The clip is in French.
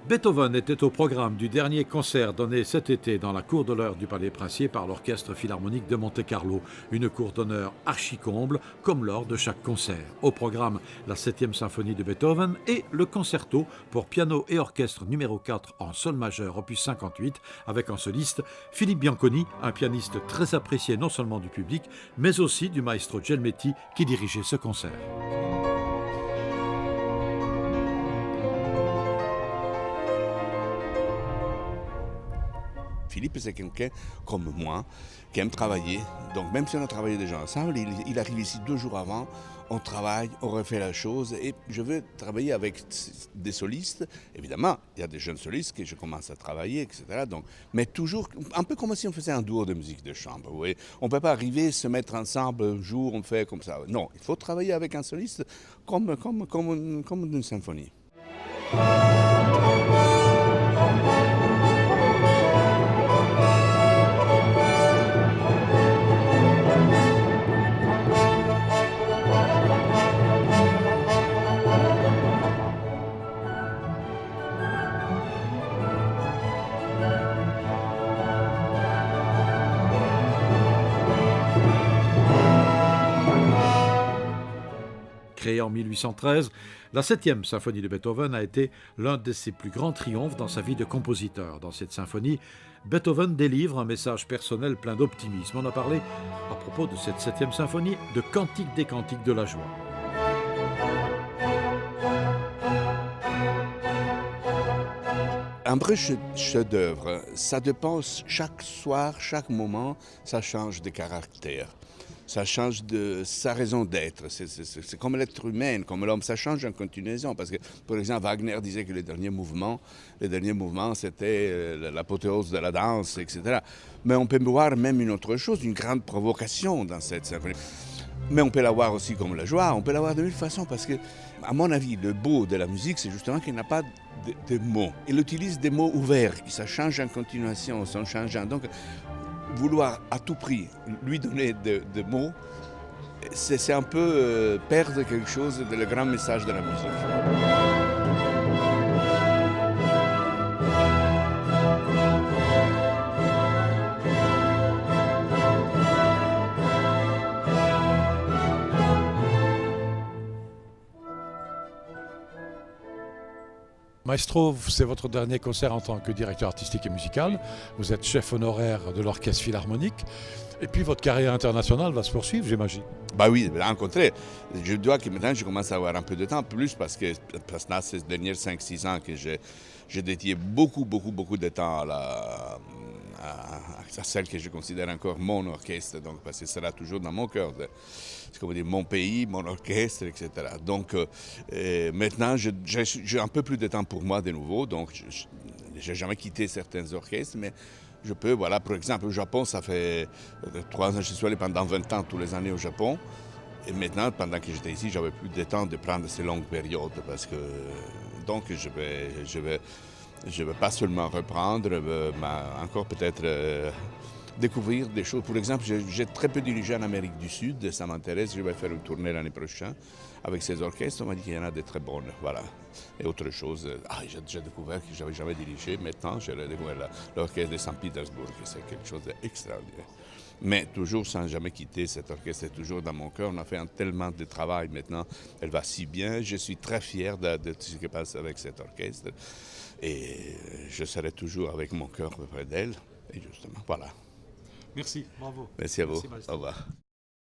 Beethoven était au programme du dernier concert donné cet été dans la cour d'honneur du Palais Princier par l'Orchestre Philharmonique de Monte-Carlo. Une cour d'honneur archi-comble, comme lors de chaque concert. Au programme, la 7e symphonie de Beethoven et le concerto pour piano et orchestre numéro 4 en sol majeur, opus 58, avec en soliste Philippe Bianconi, un pianiste très apprécié non seulement du public, mais aussi du maestro Gelmetti qui dirigeait ce concert. Philippe, c'est quelqu'un comme moi qui aime travailler. Donc même si on a travaillé déjà ensemble, il arrive ici 2 jours avant, on travaille, on refait la chose et je veux travailler avec des solistes. Évidemment, il y a des jeunes solistes que je commence à travailler, etc. Donc, mais toujours un peu comme si on faisait un duo de musique de chambre. Vous voyez. On ne peut pas arriver, se mettre ensemble un jour, on fait comme ça. Non, il faut travailler avec un soliste comme une symphonie. Créée en 1813, la 7e symphonie de Beethoven a été l'un de ses plus grands triomphes dans sa vie de compositeur. Dans cette symphonie, Beethoven délivre un message personnel plein d'optimisme. On a parlé, à propos de cette 7e symphonie, de Cantique des cantiques de la joie. Un vrai chef-d'œuvre, ça dépend, chaque soir, chaque moment, ça change de caractère. Ça change de sa raison d'être. C'est comme l'être humain, comme l'homme, ça change en continuation. Parce que, par exemple, Wagner disait que les derniers mouvements c'était l'apothéose de la danse, etc. Mais on peut voir même une autre chose, une grande provocation dans cette symphonie. Mais on peut la voir aussi comme la joie, on peut la voir de mille façons. Parce que, à mon avis, le beau de la musique, c'est justement qu'il n'a pas de mots. Il utilise des mots ouverts, ça change en continuation, ça change. Donc, vouloir à tout prix lui donner des mots, c'est un peu perdre quelque chose de le grand message de la musique. Maestro, c'est votre dernier concert en tant que directeur artistique et musical. Vous êtes chef honoraire de l'Orchestre Philharmonique. Et puis votre carrière internationale va se poursuivre, j'imagine. Bah oui, au contraire. Je dois que maintenant je commence à avoir un peu de temps, plus parce que dans ces derniers 5-6 ans que j'ai dédié beaucoup de temps à celle que je considère encore mon orchestre, donc parce que ce sera toujours dans mon cœur, c'est comme dire mon pays, mon orchestre, etc. Donc maintenant j'ai un peu plus de temps pour moi de nouveau, donc je n'ai jamais quitté certains orchestres, mais je peux, voilà, par exemple, au Japon, ça fait 3 ans, je suis allé pendant 20 ans, tous les années au Japon. Et maintenant, pendant que j'étais ici, j'avais plus de temps de prendre ces longues périodes parce que, donc, je vais pas seulement reprendre, mais encore peut-être découvrir des choses. Pour exemple, j'ai très peu dirigé en Amérique du Sud, ça m'intéresse, je vais faire une tournée l'année prochaine avec ces orchestres, on m'a dit qu'il y en a des très bonnes, voilà. Et autre chose, j'ai découvert que je n'avais jamais dirigé, maintenant j'ai découvert l'orchestre de Saint-Pétersbourg, c'est quelque chose d'extraordinaire. Mais toujours sans jamais quitter cet orchestre, c'est toujours dans mon cœur, on a fait tellement de travail maintenant, elle va si bien, je suis très fier de ce qui passe avec cet orchestre, et je serai toujours avec mon cœur près d'elle, et justement, voilà. Merci, bravo. Merci à vous, au revoir.